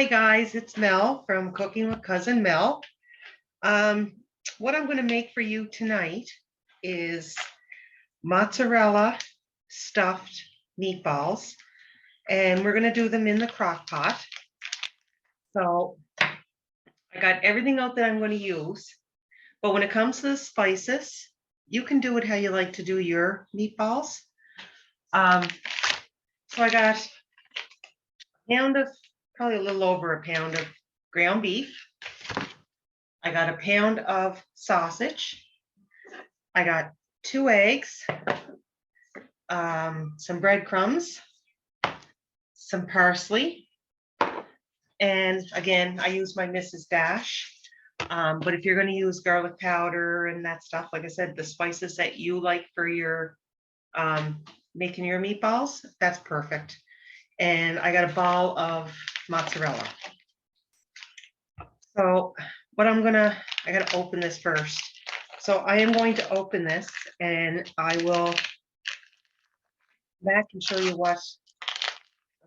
Hi guys, it's Mel from Cooking with Cousin Mel. Um, what I'm going to make for you tonight is mozzarella stuffed meatballs, and we're going to do them in the crock pot. So I got everything out that I'm going to use, but when it comes to the spices, you can do it how you like to do your meatballs. So I got a pound of, probably a little over a pound of ground beef. I got a pound of sausage. I got 2 eggs, some breadcrumbs, some parsley, and again, I use my Mrs. Dash. But if you're going to use garlic powder and that stuff, like I said, the spices that you like for your making your meatballs, that's perfect. And I got a ball of mozzarella. So what I got to open this first. So I am going to open this and I will back and show you what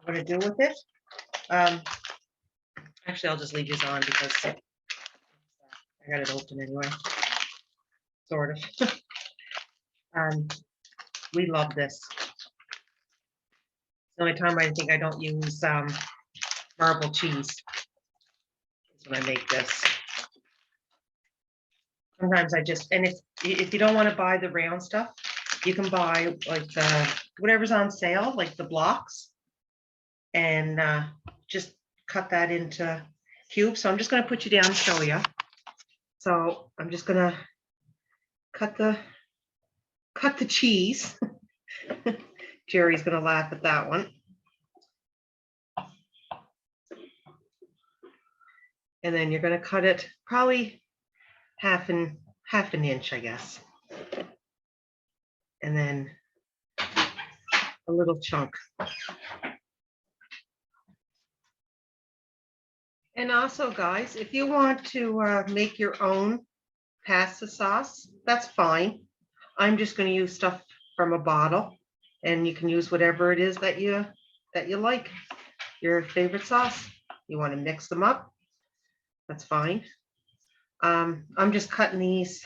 I'm going to do with it. Actually, I'll just leave this on because I got it open anyway, sort of. We love this. The only time I think I don't use marble cheese is when I make this. Sometimes I just, and if you don't want to buy the round stuff, you can buy like whatever's on sale, like the blocks, and just cut that into cubes. So I'm just going to put you down and show you. So I'm just going to cut the cheese. Jerry's going to laugh at that one. And then you're going to cut it probably half an inch, I guess. And then a little chunk. And also, guys, if you want to make your own pasta sauce, that's fine. I'm just going to use stuff from a bottle, and you can use whatever it is that you like, your favorite sauce. You want to mix them up, that's fine. I'm just cutting these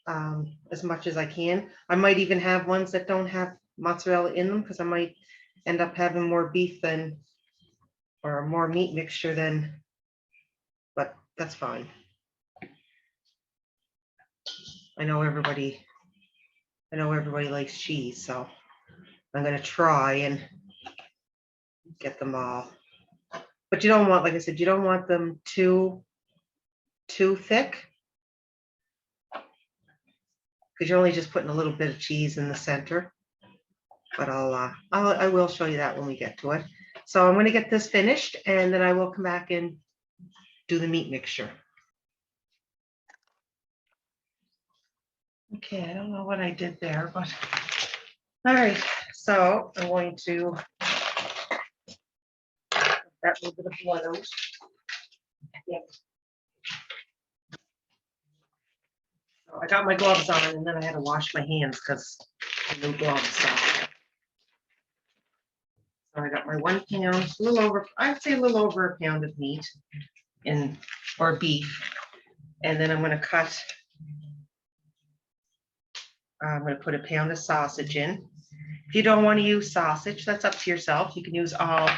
as much as I can. I might even have ones that don't have mozzarella in them because I might end up having more beef than, or more meat mixture than, but that's fine. I know everybody likes cheese, so I'm going to try and get them all. But you don't want, like I said, you don't want them too thick, because you're only just putting a little bit of cheese in the center. But I will show you that when we get to it. So I'm going to get this finished, and then I will come back and do the meat mixture. Okay, I don't know what I did there, but all right. So I'm going to that little bit of blood out. Yep. So I got my gloves on, and then I had to wash my hands because no gloves. So I got my 1 pound, a little over, I'd say a little over a pound of meat or beef. And then I'm going to cut, I'm going to put a pound of sausage in. If you don't want to use sausage, that's up to yourself. You can use all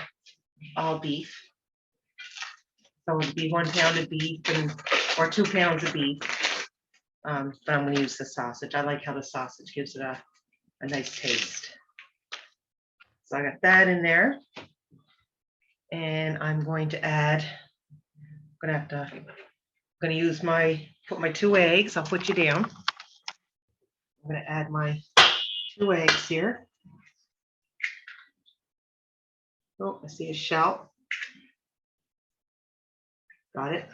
beef. So it would be 1 pound of beef or 2 pounds of beef. But I'm going to use the sausage. I like how the sausage gives it a nice taste. So I got that in there. And I'm going to add, I'm going to use put my 2 eggs. I'll put you down. I'm going to add my 2 eggs here. Oh, I see a shell. Got it.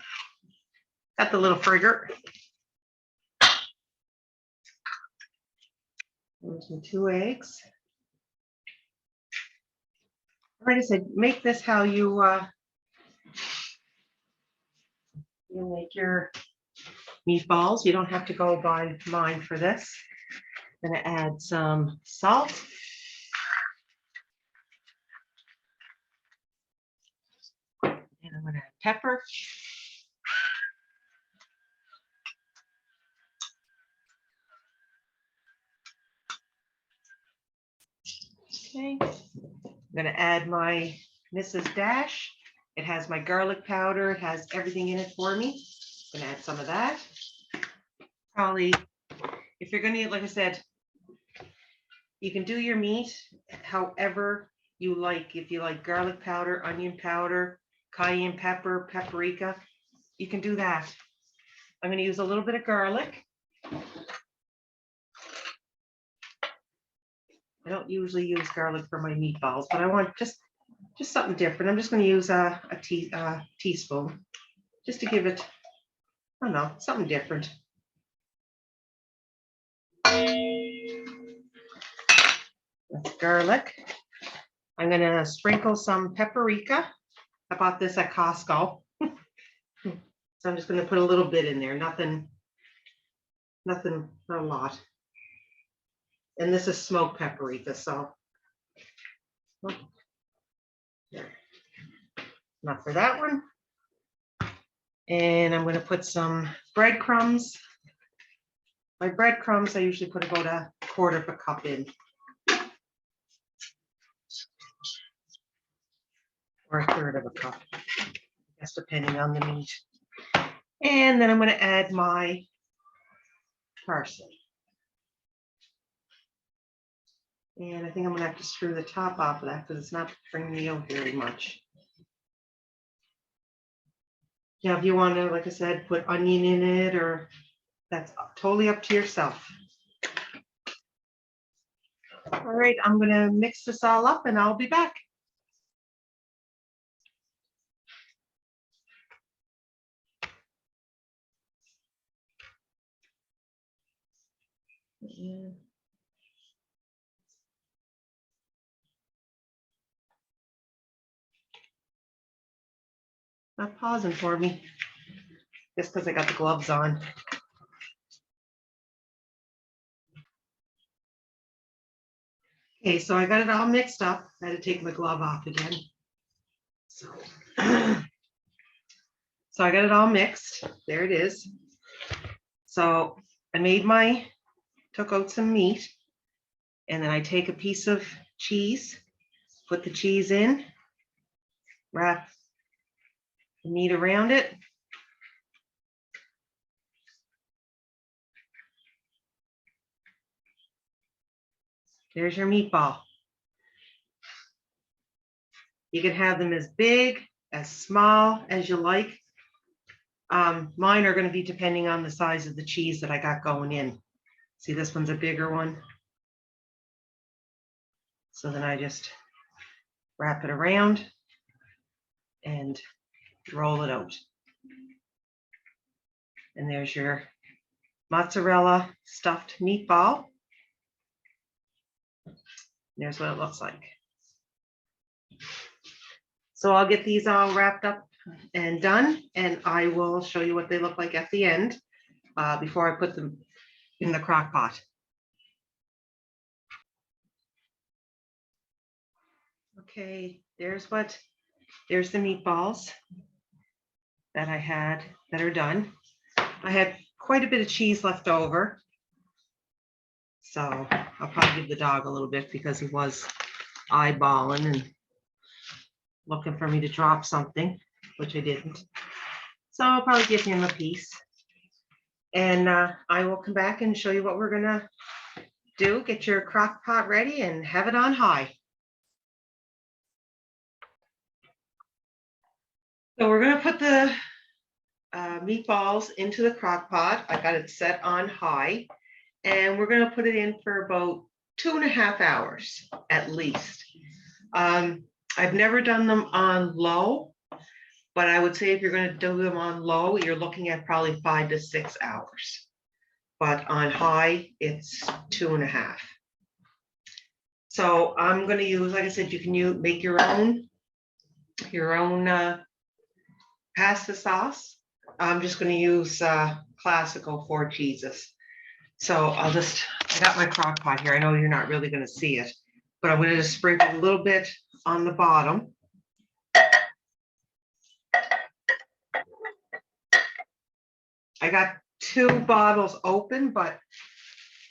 Got the little frigger. There's my 2 eggs. Like I said, make this how you make your meatballs. You don't have to go by mine for this. I'm going to add some salt. pepper. Okay, I'm gonna add my Mrs. Dash. It has my garlic powder. It has everything in it for me. I'm gonna add some of that. Probably, if you're gonna, like I said, you can do your meat however you like. If you like garlic powder, onion powder, cayenne pepper, paprika, you can do that. I'm gonna use a little bit of garlic. I don't usually use garlic for my meatballs, but I want just something different. I'm just going to use a teaspoon just to give it, I don't know, something different. That's garlic. I'm going to sprinkle some paprika. I bought this at Costco. So I'm just going to put a little bit in there, nothing, not a lot. And this is smoked paprika, so not for that one. And I'm going to put some breadcrumbs. My breadcrumbs, I usually put about a quarter of a cup in. Or a third of a cup, I guess, depending on the meat. And then I'm going to add my parsley. And I think I'm going to have to screw the top off of that because it's not bringing me out very much. Yeah, if you want to, like I said, put onion in it, or that's totally up to yourself. All right, I'm going to mix this all up and I'll be back. Yeah. Not pausing for me, just because I got the gloves on. Okay, so I got it all mixed up. I had to take my glove off again. So, so I got it all mixed. There it is. So I took out some meat, and then I take a piece of cheese, put the cheese in, wrap the meat around it. There's your meatball. You can have them as big, as small as you like. Mine are going to be depending on the size of the cheese that I got going in. See, this one's a bigger one. So then I just wrap it around and roll it out. And there's your mozzarella stuffed meatball. There's what it looks like. So I'll get these all wrapped up and done, and I will show you what they look like at the end before I put them in the crock pot. Okay, there's the meatballs that I had that are done. I had quite a bit of cheese left over, so I'll probably give the dog a little bit because he was eyeballing and looking for me to drop something, which I didn't. So I'll probably give him a piece. And I will come back and show you what we're gonna do. Get your crock pot ready and have it on high. So we're gonna put the meatballs into the crock pot. I got it set on high, and we're gonna put it in for about 2.5 hours at least. I've never done them on low, but I would say if you're going to do them on low, you're looking at probably 5 to 6 hours. But on high, it's 2.5. So I'm going to use, like I said, you can make your own pasta sauce. I'm just going to use classical 4 cheeses. So I got my crock pot here. I know you're not really going to see it, but I'm going to just sprinkle a little bit on the bottom. I got 2 bottles open, but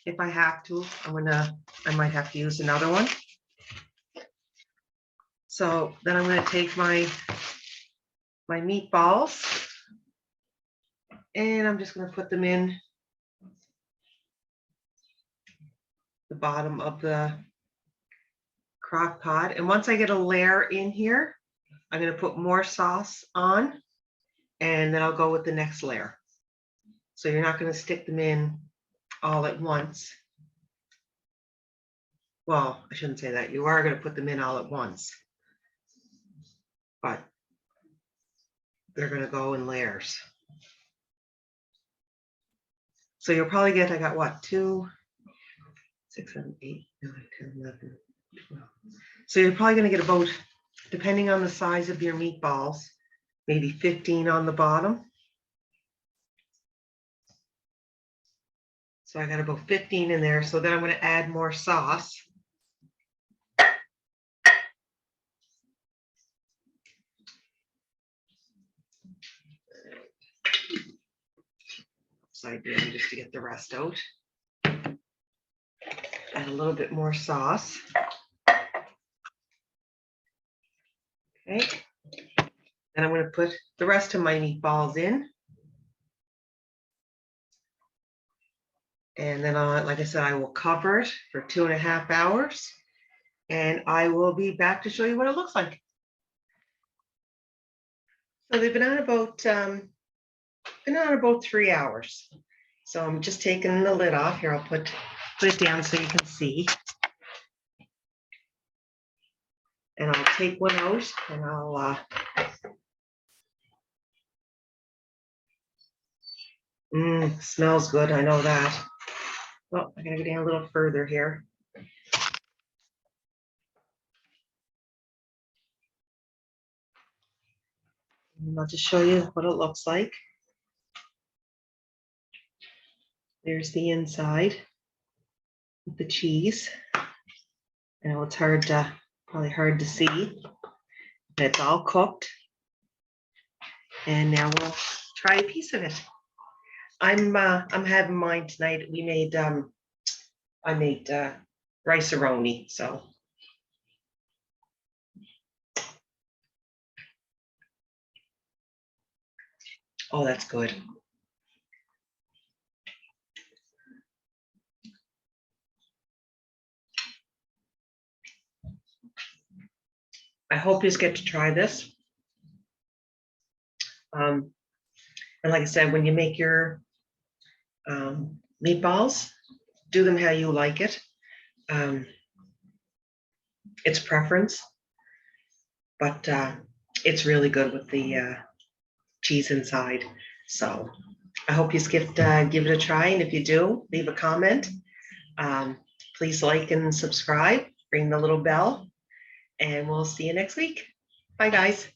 if I have to, I might have to use another one. So then I'm gonna take my meatballs and I'm just gonna put them in the bottom of the crock pot. And once I get a layer in here, I'm gonna put more sauce on and then I'll go with the next layer. So you're not gonna stick them in all at once. Well, I shouldn't say that. You are gonna put them in all at once, but they're gonna go in layers. So you'll probably get, I got what, 2, 6, 7, 8, 9, 10, 11, 12. So you're probably gonna get about, depending on the size of your meatballs, maybe 15 on the bottom. So I got about 15 in there. So then I'm gonna add more sauce. Upside down just to get the rest out. Add a little bit more sauce. Okay. And I'm going to put the rest of my meatballs in. And then, like I said, I will cover it for 2.5 hours. And I will be back to show you what it looks like. So they've been on about 3 hours. So I'm just taking the lid off here. I'll put it down so you can see. And I'll take one out and I'll smells good, I know that. Well, I'm gonna go down a little further here. And I'll just show you what it looks like. There's the inside with the cheese. I know it's probably hard to see. It's all cooked. And now we'll try a piece of it. I'm having mine tonight. I made rice-a-roni, so. Oh, that's good. I hope you get to try this. And like I said, when you make your meatballs, do them how you like it. It's preference, but it's really good with the cheese inside. So I hope you give it a try. And if you do, leave a comment. Please like and subscribe, ring the little bell, and we'll see you next week. Bye, guys.